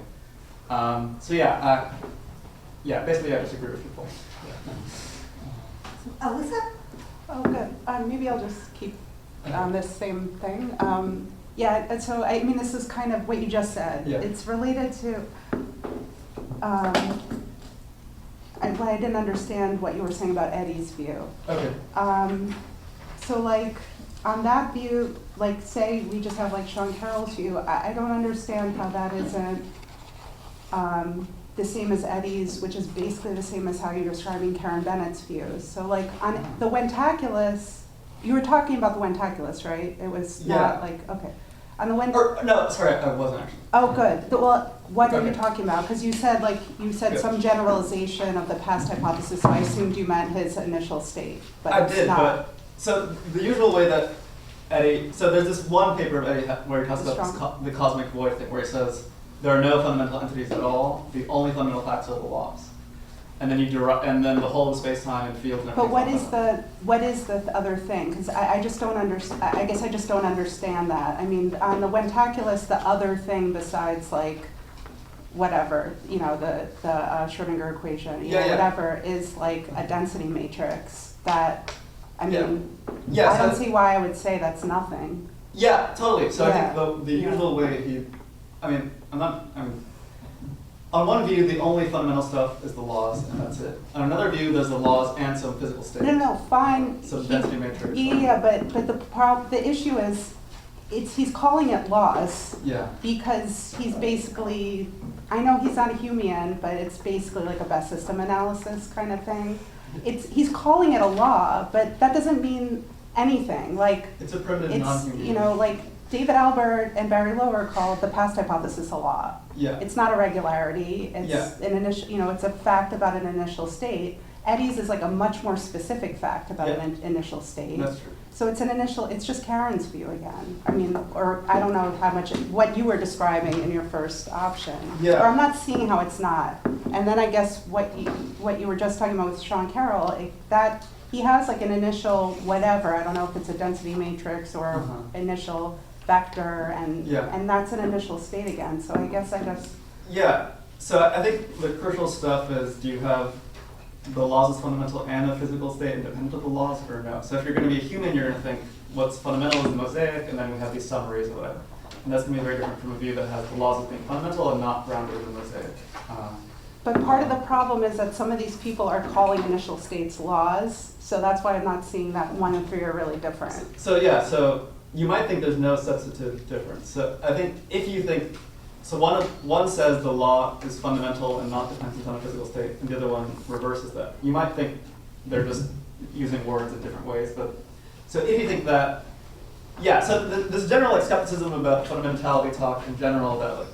So yeah, basically I disagree with your point. Alyssa? Oh, good. Maybe I'll just keep on this same thing. Yeah, and so I mean, this is kind of what you just said. Yeah. It's related to, I didn't understand what you were saying about Eddie's view. Okay. So like, on that view, like say we just have like Sean Carroll's view, I don't understand how that isn't the same as Eddie's, which is basically the same as how you're describing Karen Bennett's views. So like on the Wentaculus, you were talking about the Wentaculus, right? It was not like, okay. On the No, sorry, I wasn't actually. Oh, good. Well, what are you Okay. talking about? Because you said Good. some generalization of the past hypothesis, so I assumed you meant his initial state, but I it's did, not. but so the usual way that Eddie, so there's this one paper of Eddie where he talks about this Strong. the cosmic void thing, where he says there are no fundamental entities at all. The only fundamental facts are the laws, and then and then the whole of space-time and field. And But what everything's is the other thing? Because I just don't understand. I guess I just don't understand that. I mean, on the Wentaculus, the other thing besides like whatever, you know, the Schrödinger equation, you know, whatever, is like a density matrix that. I mean, Yeah, I so don't see why I would say that's nothing. Yeah, totally. So I think the Yeah. usual way on one view, the only fundamental stuff is the laws, and that's it. On another view, there's the laws and some physical states. No, fine. Some density matrix. Yeah, but the issue is, he's calling it laws. Yeah. Because he's basically, I know he's not a Humean, but it's basically like a best system analysis kind of thing. He's calling it a law, but that doesn't mean anything. Like, It's a primitive it's, non-human. you know, like David Albert and Barry Lower called the past hypothesis a law. Yeah. It's not a regularity. It's an initial, you know, it's a fact about an initial state. Eddie's is like a much more specific fact about an initial state. That's true. So it's just Karen's view again. I mean, or I don't know what you were describing in your first option. Yeah. Or I'm not seeing how it's not. And then I guess what you were just talking about with Sean Carroll, that he has like an initial whatever, I don't know if it's a density matrix or initial vector, and that's an initial state again. So I guess I just... Yeah, so I think the crucial stuff is, do you have the laws as fundamental and a physical state independent of the laws, or no? So if you're going to be a human, you're going to think what's fundamental is the mosaic, and then we have these summaries or whatever. And that's going to be very different from a view that has the laws as being fundamental and not grounded in the mosaic. But part of the problem is that some of these people are calling initial states laws, so that's why I'm not seeing that 1 and 3 are really different. So yeah, so you might think there's no substantive difference. So I think if you think, so one says the law is fundamental and not dependent on a physical state, and the other one reverses that. You might think they're just using words in different ways, but so if you think that, yeah, so this general like skepticism about fundamentality talk in general, that like,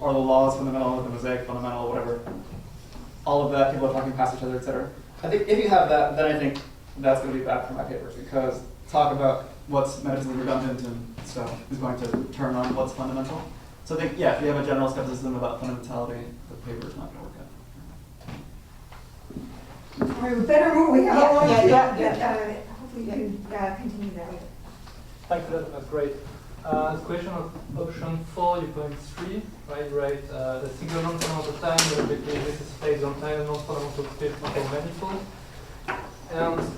are the laws fundamental, the mosaic fundamental, whatever, all of that, people are talking past each other, etc. I think if you have that, then I think that's going to be bad for my paper, because talk about what's metaphysically redundant and stuff is going to turn on what's fundamental. So I think, yeah, if you have a general skepticism about fundamentality, the paper is not going to work out. We better move. We have a long Yeah. hopefully you can continue that. Thanks a lot, that's great. The question of option 4, you point 3, right? The single non-fundamental time basically necessitates the entire non-fundamental space control manifold. And I was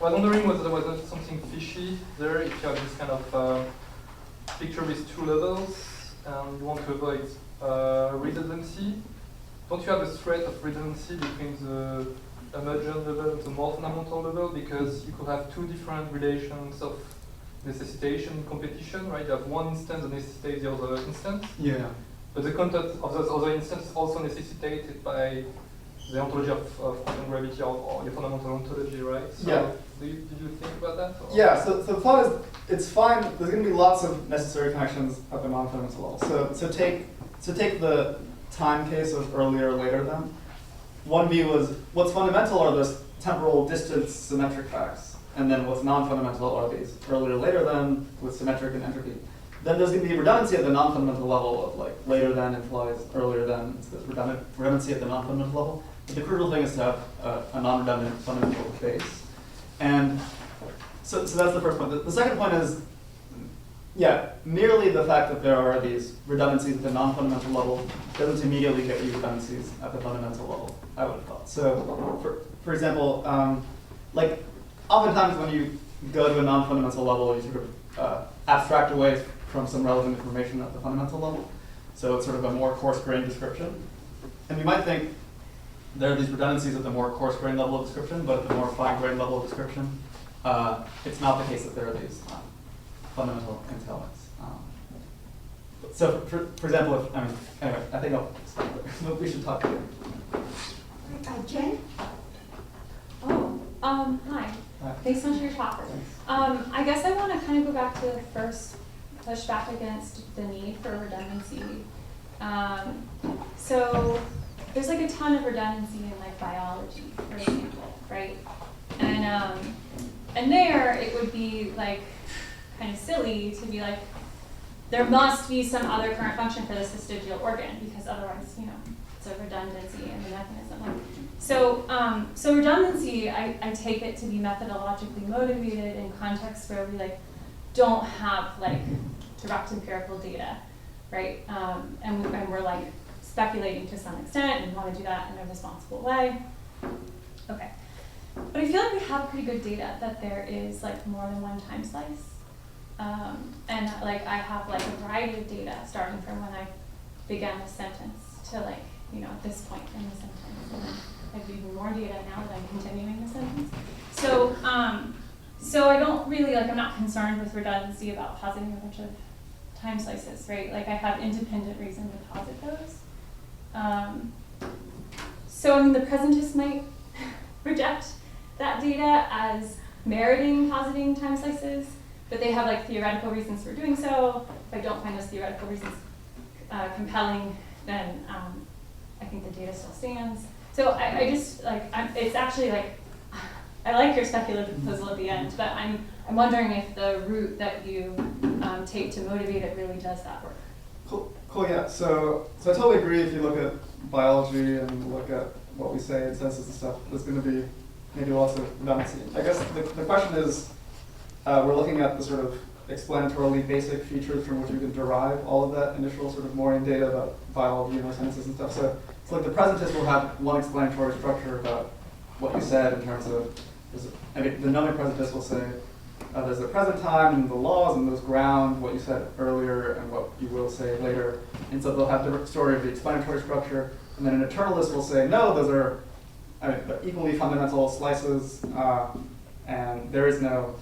wondering whether there was not something fishy there if you have this kind of picture with 2 levels and you want to avoid redundancy. Don't you have a threat of redundancy between the emergent level and the more fundamental level, because you could have 2 different relations of necessitation competition, right? You have one instance that necessitates the other instance. Yeah. But the content of those other instances is also necessitated by the ontology of quantum gravity or your fundamental ontology, right? So Yeah. did you think about that? Or? Yeah, so the thought is, it's fine, there's going to be lots of necessary connections at the non-fundamental level. So take the time case of earlier or later then. One view was, what's fundamental are the temporal distance symmetric facts. And then what's non-fundamental are these earlier later then with symmetric and entropy. then there's going to be redundancy at the non-fundamental level of like later than implies earlier than. So there's redundancy at the non-fundamental level. But the crucial thing is to have a non-redundant fundamental base. And so that's the first point. The second point is, yeah, merely the fact that there are these redundancies at the non-fundamental level doesn't immediately get you redundancies at the fundamental level, I would have thought. So, for example, like oftentimes when you go to a non-fundamental level, you sort of abstract away from some relevant information at the fundamental level. So it's sort of a more coarse-grained description. And you might think there are these redundancies at the more coarse-grained level of description, but at the more fine-grained level of description, it's not the case that there are these fundamental entailments. So, for example, anyway, I think I'll stop there. We should talk again. Jen? Oh, hi. Hi. Thanks so much for your talk. I guess I want to kind of go back to the first pushback against the need for redundancy. So there's like a ton of redundancy in like biology, for example, right? And there it would be like kind of silly to be like, there must be some other current function for this vestigial organ because otherwise, you know, it's a redundancy in the mechanism. Like, so redundancy, I take it to be methodologically motivated in contexts where we like don't have like direct empirical data, right? And we're like speculating to some extent and want to do that in a responsible way. Okay. But I feel like we have pretty good data that there is like more than one time slice. And like I have like a variety of data starting from when I began the sentence to like, you know, at this point in the sentence. And then I have even more data now that I'm continuing the sentence. So so I don't really like, I'm not concerned with redundancy about positing a bunch of time slices, right? Like I have independent reason to posit those. So I mean the presentists might reject that data as meriting positing time slices, but they have like theoretical reasons for doing so. If I don't find those theoretical reasons compelling, then I think the data still stands. So I just like, it's actually like, I like your speculative proposal at the end, but I'm wondering if the route that you take to motivate it really does that work. Cool, yeah. So I totally agree. If you look at biology and look at what we say in census and stuff, there's going to be maybe lots of redundancy. I guess the question is, we're looking at the sort of explanatorily basic features from which you can derive all of that initial sort of Moorian data about biology and our census and stuff. So it's like the presentist will have one explanatory structure about what you said in terms of, the knowing presentist will say, there's the present time and the laws, and those ground what you said earlier and what you will say later. And so they'll have the story of the explanatory structure. And then an eternalist will say, no, those are equally fundamental slices, and there is no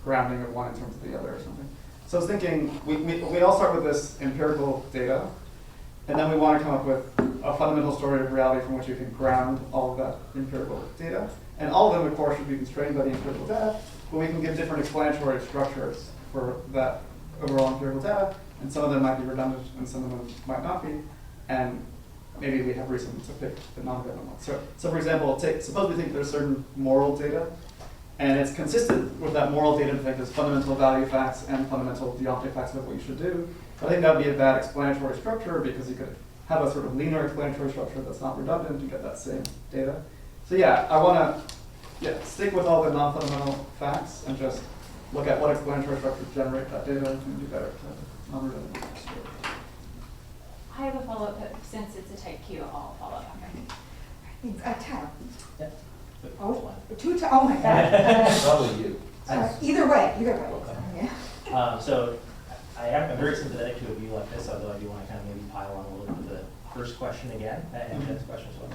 grounding of one in terms of the other or something. So I was thinking, we all start with this empirical data, and then we want to come up with a fundamental story of reality from which you can ground all of that empirical data. And all of them, of course, should be constrained by the empirical data, but we can give different explanatory structures for that overall empirical data, and some of them might be redundant, and some of them might not be, and maybe we have reason to pick the non-redundant ones. So for example, suppose we think there's certain moral data, and it's consistent with that moral data to think there's fundamental value facts and fundamental deontological facts about what you should do. But I think that would be a bad explanatory structure because you could have a sort of linear explanatory structure that's not redundant to get that same data. So yeah, I want to stick with all the non-fundamental facts and just look at what explanatory structures generate that data and do better to non-redundant story. I have a follow-up, but since it's a type Q, I'll follow up after. Tyler. Yeah. Oh, oh my God. Probably you. Either way. Okay. Yeah. So I'm very sympathetic to a view like this, although I do want to kind of maybe pile on a little bit of the first question again, and Jen's question as well.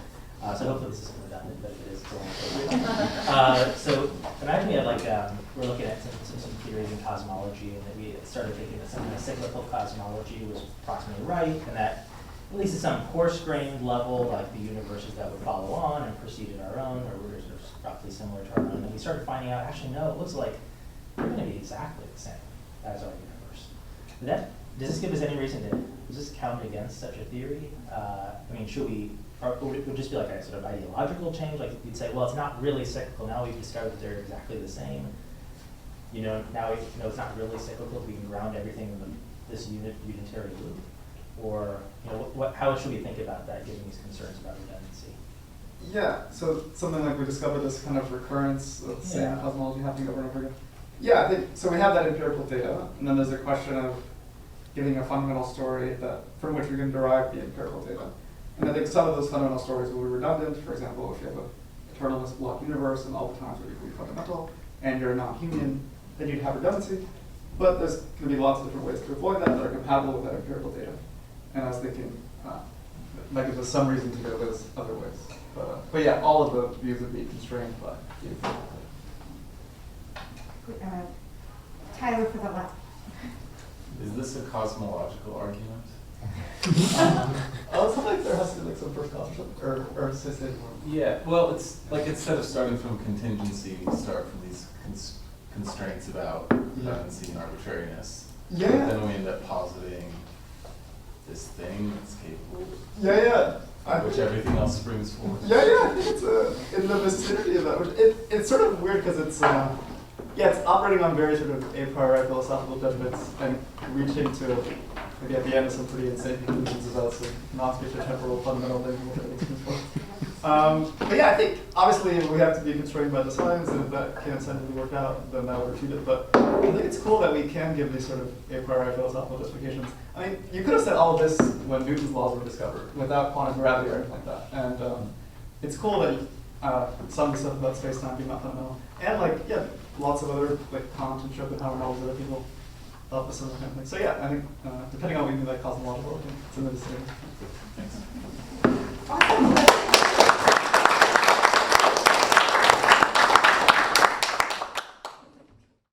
So hopefully this isn't redundant, but if it is, it's only so imagine we had like, we're looking at some theories in cosmology, and that we started thinking that some kind of cyclical cosmology was approximately right, and that at least at some coarse-grained level, like the universes that would follow on and preceded our own, or were sort of roughly similar to our own, and we started finding out, actually no, it looks like they're going to be exactly the same as our universe. Does this give us any reason to, does this count against such a theory? I mean, should we, or would it just be like a sort of ideological change? Like we'd say, well, it's not really cyclical, now we've discovered that they're exactly the same. You know, now we know it's not really cyclical, we can ground everything in the this unitary loop? Or, you know, how should we think about that, given these concerns about redundancy? Yeah, so something like we discovered this kind of recurrence of the same Yeah. cosmology happening over and over again. Yeah, I think, so we have that empirical data, and then there's a question of giving a fundamental story that, from which we can derive the empirical data. And I think some of those fundamental stories will be redundant. For example, if you have an eternalist block universe and all the times are equally fundamental, and you're non-Humean, then you'd have redundancy. But there's going to be lots of different ways to avoid that are compatible with that empirical data. And I was thinking, that gives us some reason to go those other ways. But yeah, all of the views would be constrained by the empirical data. Tyler for the left. Is this a cosmological argument? Oh, it's not like there has to be like some first cause or system. Yeah, well, it's like instead of starting from contingency, we start from these constraints about redundancy and arbitrariness. Yeah. But then we end up positing this thing that's capable, Yeah. of which everything else springs forth. Yeah, I think it's in the vicinity of that. Which it's sort of weird because it's it's operating on very sort of a priori philosophical judgments and reaching to maybe at the end of some pretty insane conclusions about some non-spatiotemporal fundamental things which I think is control. But yeah, I think obviously we have to be constrained by the science, and if that can't sensibly work out, then that would refute it. But I think it's cool that we can give these sort of a priori philosophical justifications. I mean, you could have said all of this when Newton's laws were discovered, without quantum gravity or anything like that. And it's cool that some of the stuff about space-time being not fundamental, and lots of other Kant and Schopenhauer and all those other people thought the similar kind of thing. So yeah, I think depending on what you mean by cosmological, I think it's in the vicinity.